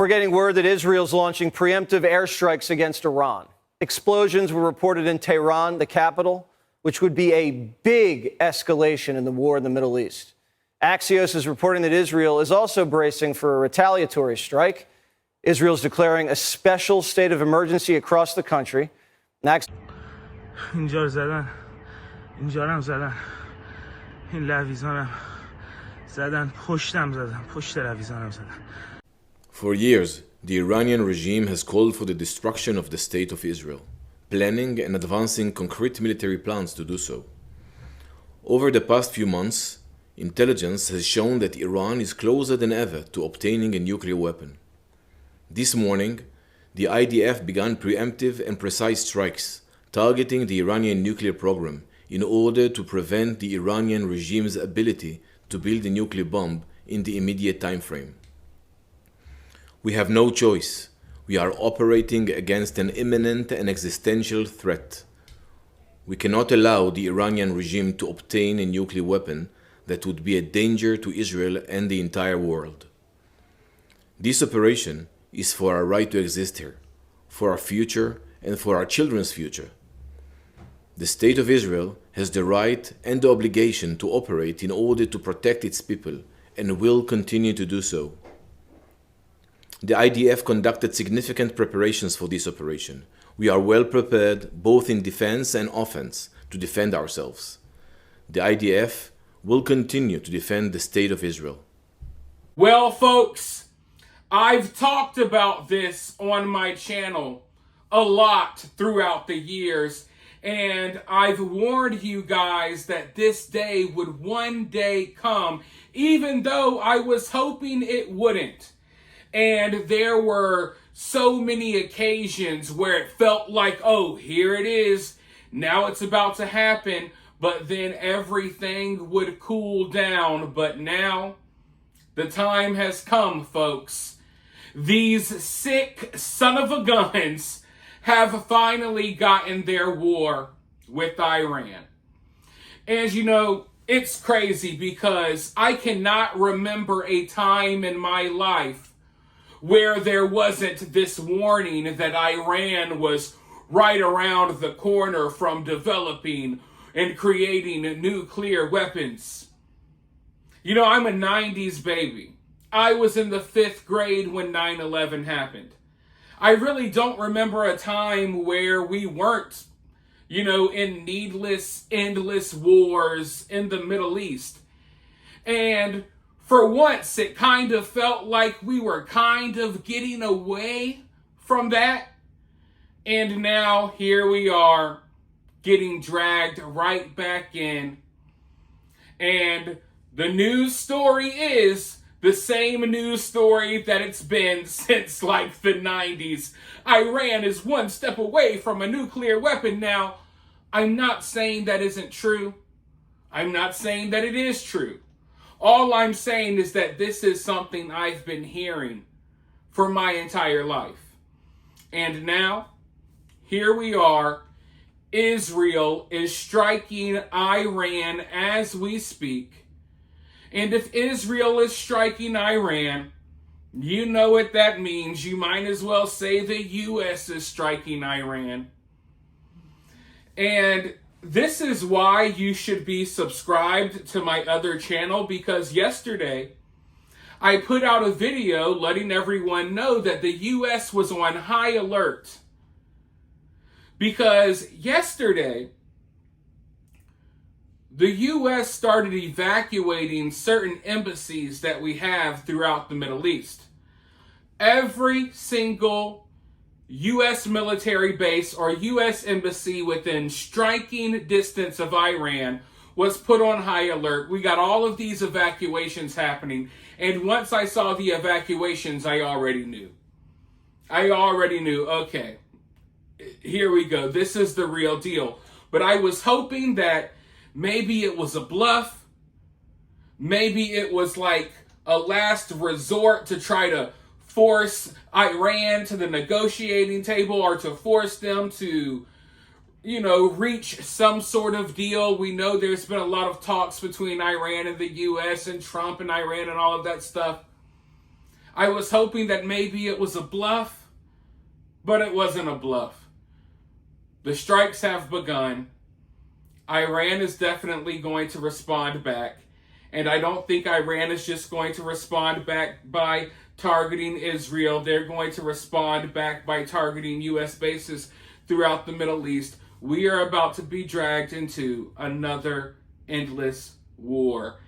We're getting word that Israel's launching preemptive airstrikes against Iran. Explosions were reported in Tehran, the capital, which would be a big escalation in the war in the Middle East. Axios is reporting that Israel is also bracing for a retaliatory strike. Israel's declaring a special state of emergency across the country. اینجا زدن اینجا هم زدن این لویزانم زدن پشتم زدن پشت لویزانم زدن. For years, the Iranian regime has called for the destruction of the state of Israel, planning and advancing concrete military plans to do so. Over the past few months, intelligence has shown that Iran is closer than ever to obtaining a nuclear weapon. This morning, the IDF began preemptive and precise strikes targeting the Iranian nuclear program in order to prevent the Iranian regime's ability to build a nuclear bomb in the immediate time frame. We have no choice. We are operating against an imminent and existential threat. We cannot allow the Iranian regime to obtain a nuclear weapon that would be a danger to Israel and the entire world. This operation is for our right to exist here, for our future and for our children's future. The State of Israel has the right and the obligation to operate in order to protect its people and will continue to do so. The IDF conducted significant preparations for this operation. We are well prepared both in defense and offense to defend ourselves. The IDF will continue to defend the State of Israel. Well, folks, I've talked about this on my channel a lot throughout the years, and I've warned you guys that this day would one day come, even though I was hoping it wouldn't. And there were so many occasions where it felt like, oh, here it is. Now it's about to happen. But then everything would cool down. But now the time has come, folks. These sick son of a guns have finally gotten their war with Iran. And you know, it's crazy because I cannot remember a time in my life where there wasn't this warning that Iran was right around the corner from developing and creating nuclear weapons. You know, I'm a 90s baby. I was in the 5th grade when 9/11 happened. I really don't remember a time where we weren't, in needless, endless wars in the Middle East. And for once, it kind of felt like we were kind of getting away from that. And now here we are getting dragged right back in. And the news story is the same news story that it's been since like the 90s. Iran is one step away from a nuclear weapon. Now, I'm not saying that isn't true. I'm not saying that it is true. All I'm saying is that this is something I've been hearing for my entire life. And now, here we are. Israel is striking Iran as we speak. And if Israel is striking Iran, you know what that means. You might as well say the U.S. is striking Iran. And this is why you should be subscribed to my other channel, because yesterday I put out a video letting everyone know that the U.S. was on high alert. Because yesterday, the U.S. started evacuating certain embassies that we have throughout the Middle East. Every single U.S. military base or U.S. embassy within striking distance of Iran was put on high alert. We got all of these evacuations happening. And once I saw the evacuations, I already knew. Okay, here we go. This is the real deal. But I was hoping that maybe it was a bluff. Maybe it was like a last resort to try to force Iran to the negotiating table or to force them to, reach some sort of deal. We know there's been a lot of talks between Iran and the U.S. and Trump and Iran and all of that stuff. I was hoping that maybe it was a bluff, but it wasn't a bluff. The strikes have begun. Iran is definitely going to respond back. And I don't think Iran is just going to respond back by targeting Israel. They're going to respond back by targeting U.S. bases throughout the Middle East. We are about to be dragged into another endless war.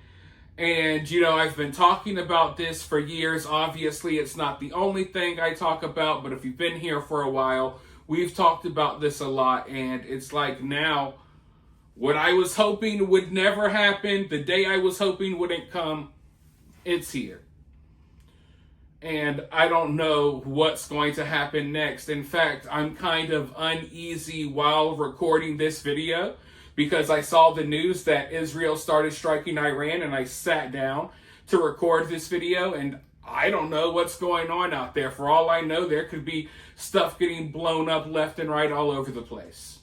And, I've been talking about this for years. Obviously, it's not the only thing I talk about, but if you've been here for a while, we've talked about this a lot. And it's like now, what I was hoping would never happen, the day I was hoping wouldn't come, it's here. And I don't know what's going to happen next. In fact, I'm kind of uneasy while recording this video because I saw the news that Israel started striking Iran, and I sat down to record this video, and I don't know what's going on out there. For all I know, there could be stuff getting blown up left and right all over the place.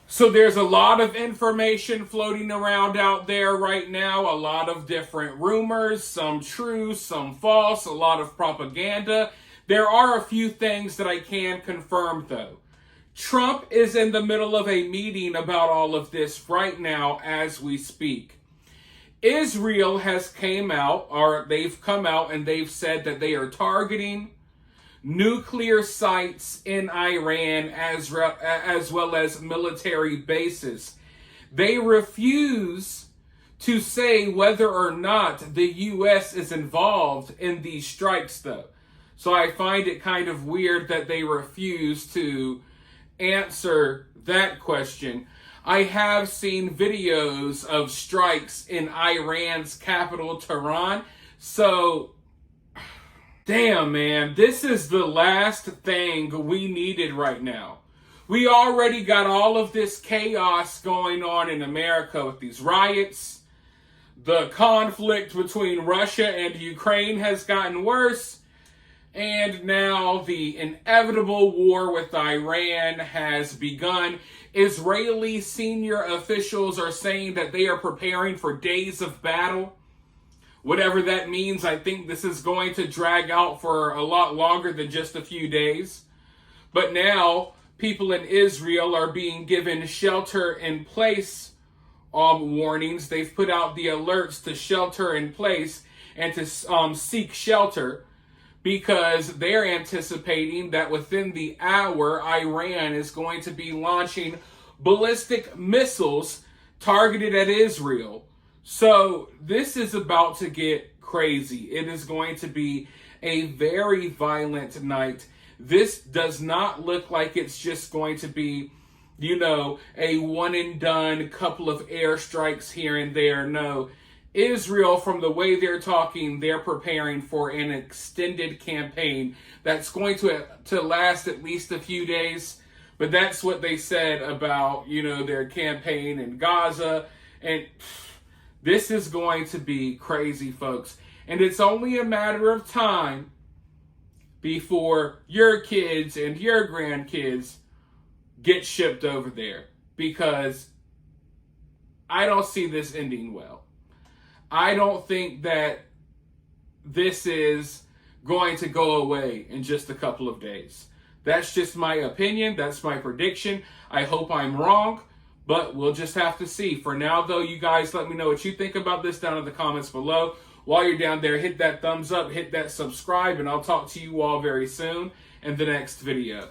So there's a lot of information floating around out there right now, a lot of different rumors, some true, some false, a lot of propaganda. There are a few things that I can confirm though. Trump is in the middle of a meeting about all of this right now as we speak. Israel has they've come out and they've said that they are targeting nuclear sites in Iran as well as military bases. They refuse to say whether or not the U.S. is involved in these strikes, though. So I find it kind of weird that they refuse to answer that question. I have seen videos of strikes in Iran's capital, Tehran. So damn, man, this is the last thing we needed right now. We already got all of this chaos going on in America with these riots. The conflict between Russia and Ukraine has gotten worse. And now the inevitable war with Iran has begun. Israeli senior officials are saying that they are preparing for days of battle. Whatever that means, I think this is going to drag out for a lot longer than just a few days. But now, people in Israel are being given shelter-in-place warnings. They've put out the alerts to shelter in place and to seek shelter because they're anticipating that within the hour, Iran is going to be launching ballistic missiles targeted at Israel. So this is about to get crazy. It is going to be a very violent night. This does not look like it's just going to be, a one and done couple of airstrikes here and there. No, Israel, from the way they're talking, they're preparing for an extended campaign that's going to last at least a few days. But that's what they said about, their campaign in Gaza. And this is going to be crazy, folks. And it's only a matter of time before your kids and your grandkids get shipped over there. Because I don't see this ending well. I don't think that this is going to go away in just a couple of days. That's just my opinion. That's my prediction. I hope I'm wrong. But we'll just have to see. For now, though, you guys let me know what you think about this down in the comments below. While you're down there, hit that thumbs up, hit that subscribe, and I'll talk to you all very soon in the next video.